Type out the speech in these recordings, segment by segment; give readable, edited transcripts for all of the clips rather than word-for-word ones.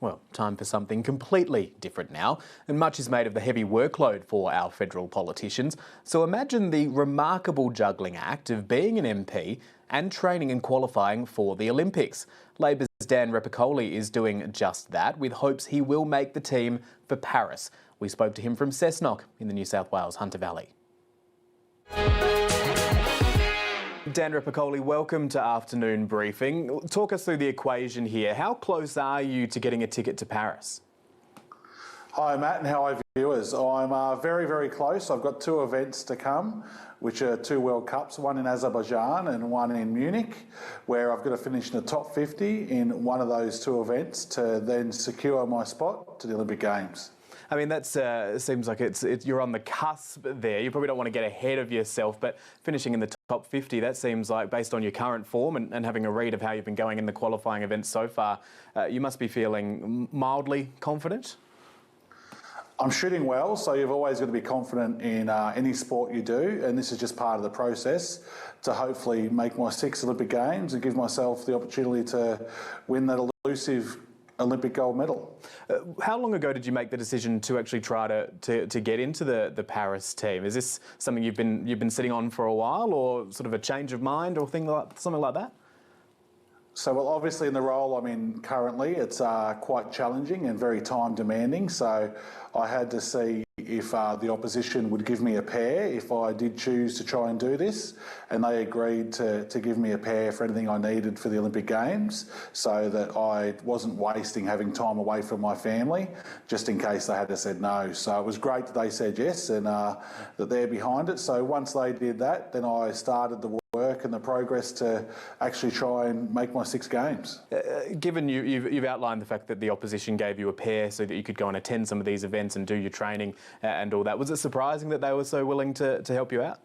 Well, time for something completely different now, and much is made of the heavy workload for our federal politicians. So imagine the remarkable juggling act of being an MP and training and qualifying for the Olympics. Labor's Dan Repicoli is doing just that, with hopes he will make the team for Paris. We spoke to him from Cessnock in the New South Wales Hunter Valley. Dan Repicoli, welcome to Afternoon Briefing. Talk us through the equation here. How close are you to getting a ticket to Paris? Hi Matt, and how are viewers? I'm very, very close. I've got two events to come, which are two World Cups, one in Azerbaijan and one in Munich, where I've got to finish in the top 50 in one of those two events to then secure my spot to the Olympic Games. I mean, that seems like you're on the cusp there. You probably don't want to get ahead of yourself, but finishing in the top 50, that seems like, based on your current form and having a read of how you've been going in the qualifying events so far, you must be feeling mildly confident? I'm shooting well, so you've always got to be confident in any sport you do, and this is just part of the process to hopefully make my 6th Olympic Games and give myself the opportunity to win that elusive Olympic gold medal. How long ago did you make the decision to actually try to get into the Paris team? Is this something you've been sitting on for a while, or sort of a change of mind, or something like that? So, well, obviously in the role I'm in currently, it's quite challenging and very time demanding. So I had to see if the opposition would give me a pair if I did choose to try and do this. And they agreed to give me a pair for anything I needed for the Olympic Games, so that I wasn't wasting having time away from my family, just in case they had said no. So it was great that they said yes, and that they're behind it. So once they did that, then I started the work and the progress to actually try and make my 6 games. Given you've outlined the fact that the opposition gave you a pair so that you could go and attend some of these events and do your training and all that, was it surprising that they were so willing to help you out?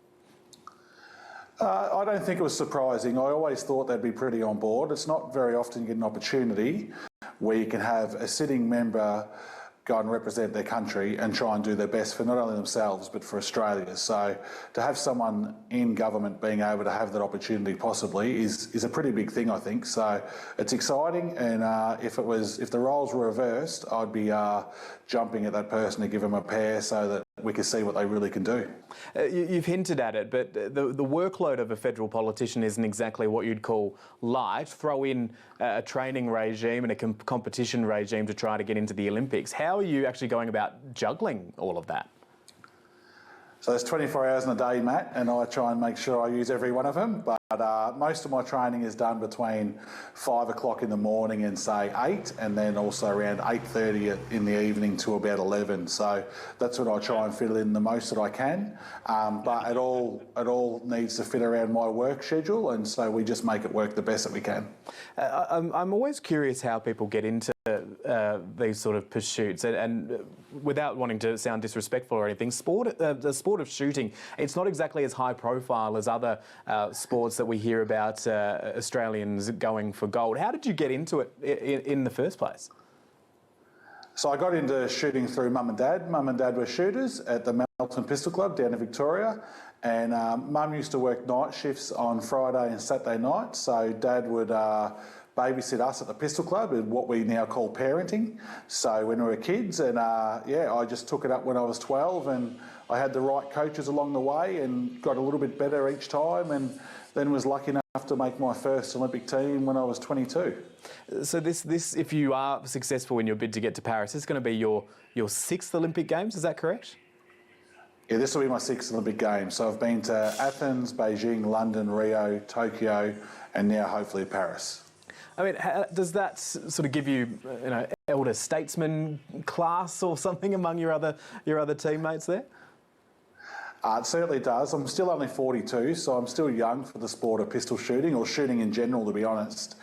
I don't think it was surprising. I always thought they'd be pretty on board. It's not very often you get an opportunity where you can have a sitting member go and represent their country and try and do their best for not only themselves but for Australia. So to have someone in government being able to have that opportunity possibly is a pretty big thing, I think. So it's exciting, and if the roles were reversed, I'd be jumping at that person to give them a pair so that we can see what they really can do. You've hinted at it, but the workload of a federal politician isn't exactly what you'd call light. Throw in a training regime and a competition regime to try to get into the Olympics. How are you actually going about juggling all of that? So there's 24 hours in a day, Matt, and I try and make sure I use every one of them. But most of my training is done between 5 o'clock in the morning and say 8, and then also around 8:30 in the evening to about 11. So that's when I try and fit in the most that I can. But it all needs to fit around my work schedule, and so we just make it work the best that we can. I'm always curious how people get into these sort of pursuits, and without wanting to sound disrespectful or anything, the sport of shooting, it's not exactly as high profile as other sports that we hear about Australians going for gold. How did you get into it in the first place? So I got into shooting through Mum and Dad. Mum and Dad were shooters at the Melton Pistol Club down in Victoria, and Mum used to work night shifts on Friday and Saturday night, so Dad would babysit us at the Pistol Club, in what we now call parenting. So when we were kids, and I just took it up when I was 12, and I had the right coaches along the way and got a little bit better each time, and then was lucky enough to make my first Olympic team when I was 22. So this, if you are successful in your bid to get to Paris, this is going to be your 6th Olympic Games, is that correct? Yeah, this will be my 6th Olympic Games. So I've been to Athens, Beijing, London, Rio, Tokyo, and now hopefully Paris. I mean, does that sort of give you, elder statesman class or something among your other teammates there? It certainly does. I'm still only 42, so I'm still young for the sport of pistol shooting, or shooting in general, to be honest.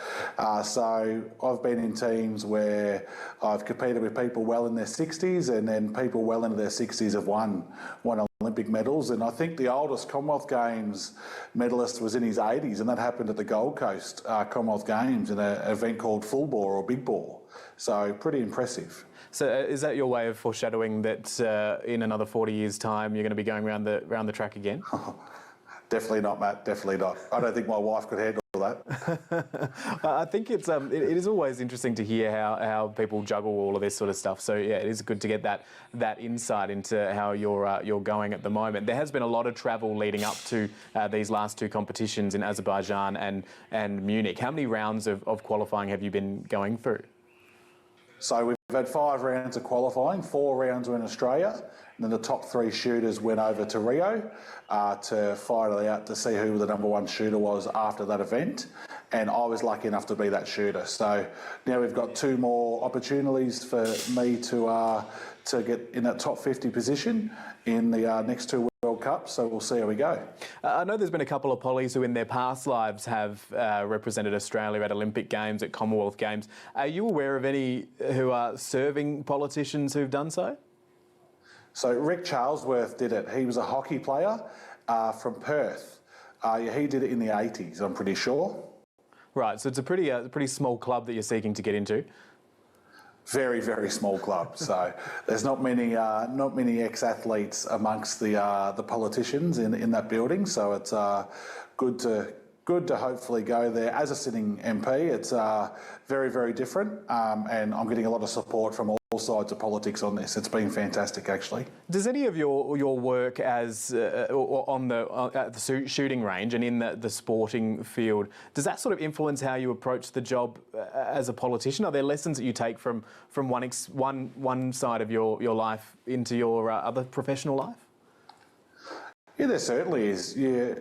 So I've been in teams where I've competed with people well in their 60s, and then people well into their 60s have won Olympic medals. And I think the oldest Commonwealth Games medalist was in his 80s, and that happened at the Gold Coast Commonwealth Games in an event called Full Bore or Big Bore. So pretty impressive. So is that your way of foreshadowing that in another 40 years' time you're going to be going around the track again? Definitely not, Matt. Definitely not. I don't think my wife could handle that. I think it is always interesting to hear how people juggle all of this sort of stuff. So yeah, it is good to get that insight into how you're going at the moment. There has been a lot of travel leading up to these last two competitions in Azerbaijan and Munich. How many rounds of qualifying have you been going through? So we've had 5 rounds of qualifying, 4 rounds were in Australia, and then the top 3 shooters went over to Rio to fight it out to see who the #1 shooter was after that event. And I was lucky enough to be that shooter. So now we've got 2 more opportunities for me to get in that top 50 position in the next 2 World Cups, so we'll see how we go. I know there's been a couple of pollies who in their past lives have represented Australia at Olympic Games, at Commonwealth Games. Are you aware of any who are serving politicians who've done so? So Rick Charlesworth did it. He was a hockey player from Perth. He did it in the 80s, I'm pretty sure. Right, so it's a pretty small club that you're seeking to get into. Very, very small club. So there's not many ex-athletes amongst the politicians in that building. So it's good to hopefully go there as a sitting MP. It's very, very different, and I'm getting a lot of support from all sides of politics on this. It's been fantastic, actually. Does any of your work as at the shooting range and in the sporting field, does that sort of influence how you approach the job as a politician? Are there lessons that you take from one side of your life into your other professional life? Yeah, there certainly is. Yeah,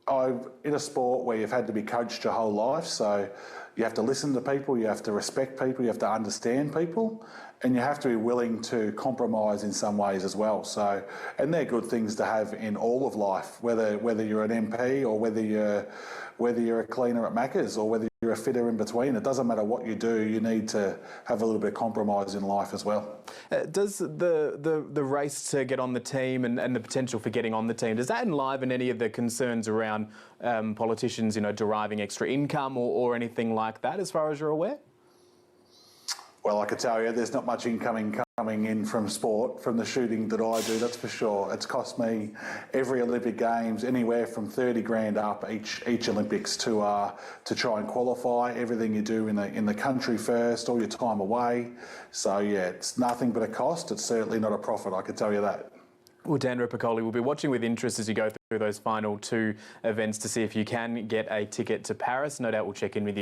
I'm in a sport where you've had to be coached your whole life, so you have to listen to people, you have to respect people, you have to understand people, and you have to be willing to compromise in some ways as well. So, and they're good things to have in all of life, whether you're an MP or whether you're a cleaner at Macca's or whether you're a fitter in between. It doesn't matter what you do, you need to have a little bit of compromise in life as well. Does the race to get on the team and the potential for getting on the team, does that enliven any of the concerns around politicians, deriving extra income or anything like that, as far as you're aware? Well, I can tell you there's not much income coming in from sport, from the shooting that I do, that's for sure. It's cost me every Olympic Games anywhere from 30 grand up each Olympics to try and qualify. Everything you do in the country first, all your time away. So yeah, it's nothing but a cost. It's certainly not a profit, I can tell you that. Well, Dan Ripicoli, we'll be watching with interest as you go through those final 2 events to see if you can get a ticket to Paris. No doubt we'll check in with you